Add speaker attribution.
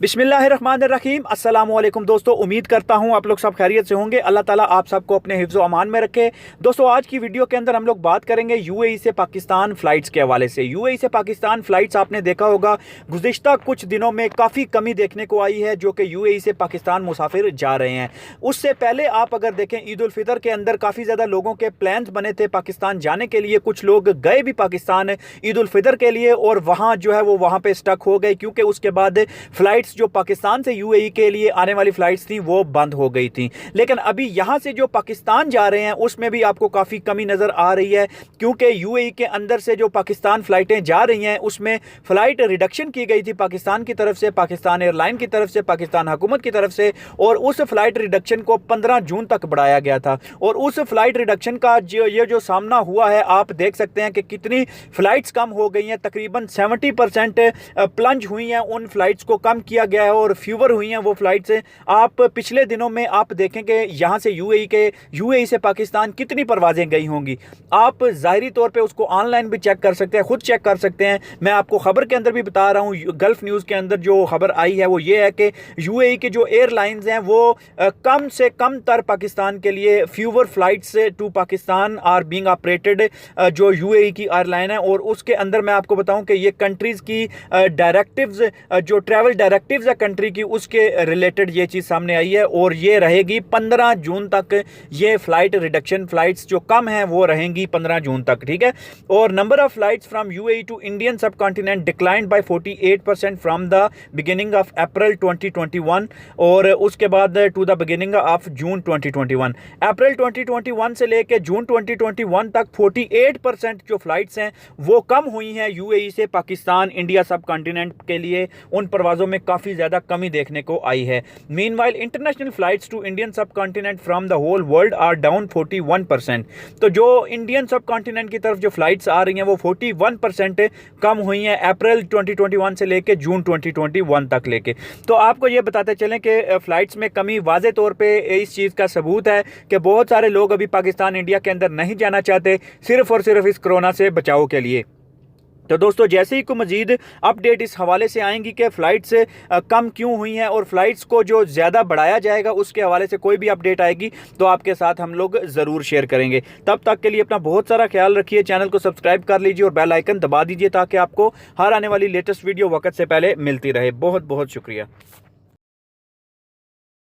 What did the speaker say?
Speaker 1: बिस्मिल्लाहिर्रहमानिर्रहीम। अस्सलाम वालेकुम दोस्तों, उम्मीद करता हूँ आप लोग सब खैरियत से होंगे। अल्लाह ताला आप सबको अपने हिफ्ज़ व अमान में रखे। दोस्तों, आज की वीडियो के अंदर हम लोग बात करेंगे यूएई से पाकिस्तान फ़्लाइट्स के हवाले से। यूएई से पाकिस्तान फ़्लाइट्स आपने देखा होगा गुज़िश्ता कुछ दिनों में काफ़ी कमी देखने को आई है, जो कि यूएई से पाकिस्तान मुसाफिर जा रहे हैं। उससे पहले आप अगर देखें, ईद उल फितर के अंदर काफ़ी ज़्यादा लोगों के प्लान्स बने थे पाकिस्तान जाने के लिए। कुछ लोग गए भी पाकिस्तान ईद उल फितर के लिए और वहाँ जो है वो वहाँ पर स्टक हो गए, क्योंकि उसके बाद फ़्लाइट्स जो पाकिस्तान से यूएई के लिए आने वाली फ़्लाइट्स थी वो बंद हो गई थी। लेकिन अभी यहाँ से जो पाकिस्तान जा रहे हैं उसमें भी आपको काफ़ी कमी नज़र आ रही है, क्योंकि यूएई के अंदर से जो पाकिस्तान फ़्लाइटें जा रही हैं उसमें फ़्लाइट रिडक्शन की गई थी पाकिस्तान की तरफ से, पाकिस्तान एयरलाइन की तरफ से, पाकिस्तान हुकूमत की तरफ से। और उस फ़्लाइट रिडक्शन को 15 जून तक बढ़ाया गया था। और उस फ़्लाइट रिडक्शन का जो सामना हुआ है, आप देख सकते हैं कि कितनी फ़्लाइट्स कम हो गई हैं। तकरीबन 70% प्लंज हुई हैं, उन फ़्लाइट्स को कम किया गया है और फ्यूवर हुई हैं वो फ़्लाइट्स। आप पिछले दिनों में आप देखेंगे यहाँ से यूएई से पाकिस्तान कितनी परवाज़ें गई होंगी। आप ज़ाहिरी तौर पे उसको ऑनलाइन भी चेक कर सकते हैं, खुद चेक कर सकते हैं। मैं आपको ख़बर के अंदर भी बता रहा हूँ, गल्फ़ न्यूज़ के अंदर जो खबर आई है वो ये है कि यूएई के जो एयरलाइंस हैं वो कम से कम तर पाकिस्तान के लिए fewer flights to Pakistan are being operated, जो यूएई की एयरलाइन है। और उसके अंदर मैं आपको बताऊँ कि ये कंट्रीज़ की डायरेक्टिव्स, जो ट्रैवल डायरेक्टिव्स है कंट्री की, उसके रिलेटेड ये चीज़ सामने आई है। और ये रहेगी 15 जून तक। ये फ़्लाइट रिडक्शन, फ़्लाइट्स जो कम हैं वो रहेंगी 15 जून तक, ठीक है। और number of flights from UAE to Indian subcontinent declined by 48% from the beginning of April 2021 और उसके बाद to the beginning of June 2021। April 2021 से लेकर जून 2021 तक 48% जो फ़्लाइट्स हैं वो कम हुई हैं यूएई से पाकिस्तान इंडिया सब कॉन्टिनेंट के लिए। उन परवाज़ों में काफ़ी ज़्यादा कमी देखने को आई है। Meanwhile international flights to Indian subcontinent from the whole world are down 41%। तो जो इंडियन सब कॉन्टिनेंट की तरफ जो फ्लाइट्स आ रही हैं वो 41% कम हुई हैं अप्रैल 2021 से लेके जून 2021 तक लेके। तो आपको ये बताते चलें कि फ़्लाइट्स में कमी वाज़े तौर पे इस चीज़ का सबूत है कि बहुत सारे लोग अभी पाकिस्तान इंडिया के अंदर नहीं जाना चाहते, सिर्फ़ और सिर्फ इस कोरोना से बचाव के लिए। तो दोस्तों, जैसे ही कोई मज़ीद अपडेट इस हवाले से आएंगी कि फ़्लाइट्स कम क्यों हुई हैं और फ़्लाइट्स को जो ज़्यादा बढ़ाया जाएगा उसके हवाले से कोई भी अपडेट आएगी तो आपके साथ हम लोग ज़रूर शेयर करेंगे। तब तक के लिए अपना बहुत सारा ख्याल रखिए, चैनल को सब्सक्राइब कर लीजिए और बेल आइकन दबा दीजिए ताकि आपको हर आने वाली लेटेस्ट वीडियो वक्त से पहले मिलती रहे। बहुत बहुत शुक्रिया।